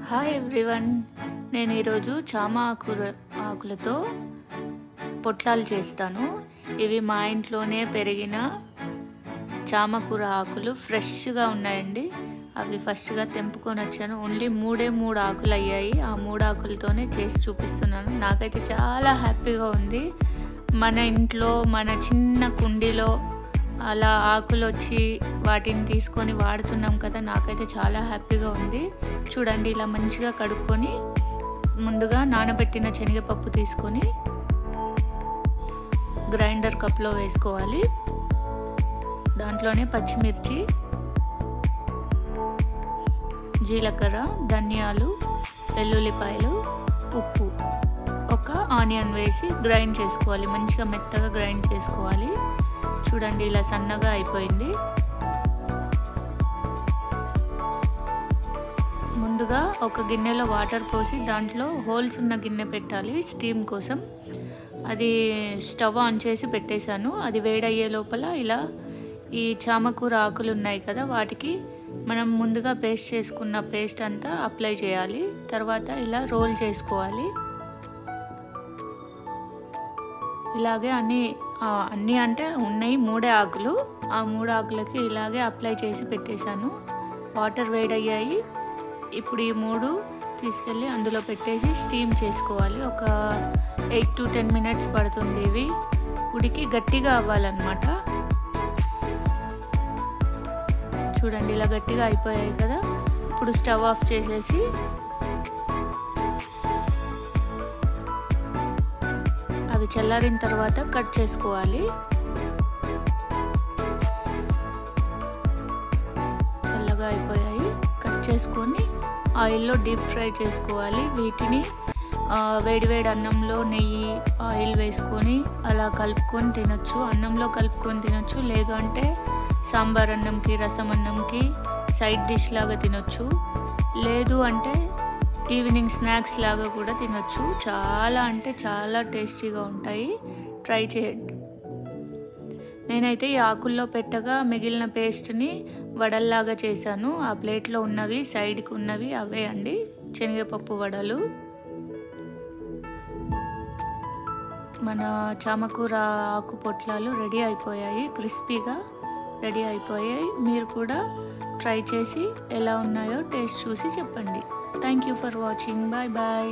Hi everyone, నేను ఈరోజు చామ ఆకులతో పొట్లాలు చేస్తాను. ఇవి మా ఇంట్లోనే పెరిగిన చామకూర ఆకులు ఫ్రెష్గా ఉన్నాయండి. అవి ఫస్ట్గా తెంపుకొని వచ్చాను. ఓన్లీ మూడు ఆకులు అయ్యాయి. ఆ 3 ఆకులతోనే చేసి చూపిస్తున్నాను. నాకైతే చాలా హ్యాపీగా ఉంది. మన ఇంట్లో మన చిన్న కుండీలో అలా ఆకులు వచ్చి వాటిని తీసుకొని వాడుతున్నాం కదా. నాకైతే చాలా హ్యాపీగా ఉంది. చూడండి, ఇలా మంచిగా కడుక్కొని ముందుగా నానబెట్టిన శనగపప్పు తీసుకొని గ్రైండర్ కప్లో వేసుకోవాలి. దాంట్లోనే పచ్చిమిర్చి, జీలకర్ర, ధనియాలు, వెల్లుల్లిపాయలు, ఉప్పు, ఒక ఆనియన్ వేసి గ్రైండ్ చేసుకోవాలి. మంచిగా మెత్తగా గ్రైండ్ చేసుకోవాలి. చూడండి, ఇలా సన్నగా అయిపోయింది. ముందుగా ఒక గిన్నెలో వాటర్ పోసి దాంట్లో హోల్స్ ఉన్న గిన్నె పెట్టాలి స్టీమ్ కోసం. అది స్టవ్ ఆన్ చేసి పెట్టేశాను. అది వేడయ్యే లోపల ఇలా ఈ చామకూర ఆకులు ఉన్నాయి కదా, వాటికి మనం ముందుగా పేస్ట్ చేసుకున్న పేస్ట్ అంతా అప్లై చేయాలి. తర్వాత ఇలా రోల్ చేసుకోవాలి. ఇలాగే అన్నీ అంటే ఉన్నాయి 3 ఆకులు. ఆ 3 ఆకులకి ఇలాగే అప్లై చేసి పెట్టేశాను. వాటర్ వేడయ్యాయి. ఇప్పుడు ఈ 3 తీసుకెళ్ళి అందులో పెట్టేసి స్టీమ్ చేసుకోవాలి. ఒక 8 to 10 minutes పడుతుంది. ఇవి ఉడికి గట్టిగా అవ్వాలన్నమాట. చూడండి, ఇలా గట్టిగా అయిపోయాయి కదా. ఇప్పుడు స్టవ్ ఆఫ్ చేసేసి అవి చల్లారిన తర్వాత కట్ చేసుకోవాలి. చల్లగా అయిపోయాయి. కట్ చేసుకొని ఆయిల్లో డీప్ ఫ్రై చేసుకోవాలి. వీటిని వేడివేడి అన్నంలో నెయ్యి, ఆయిల్ వేసుకొని అలా కలుపుకొని తినొచ్చు. అన్నంలో కలుపుకొని తినొచ్చు, లేదు అంటే సాంబార్ అన్నంకి, రసం అన్నంకి సైడ్ డిష్ లాగా తినొచ్చు, లేదు అంటే ఈవినింగ్ స్నాక్స్ లాగా కూడా తినొచ్చు. చాలా అంటే చాలా టేస్టీగా ఉంటాయి. ట్రై చేయండి. నేనైతే ఈ ఆకుల్లో పెట్టగా మిగిలిన పేస్ట్ని వడల్లాగా చేశాను. ఆ ప్లేట్లో ఉన్నవి, సైడ్కి ఉన్నవి అవే అండి శనగపప్పు వడలు. మన చామకూర ఆకు పొట్లాలు రెడీ అయిపోయాయి. క్రిస్పీగా రెడీ అయిపోయాయి. మీరు కూడా ట్రై చేసి ఎలా ఉన్నాయో టేస్ట్ చూసి చెప్పండి. Thank you for watching. Bye bye.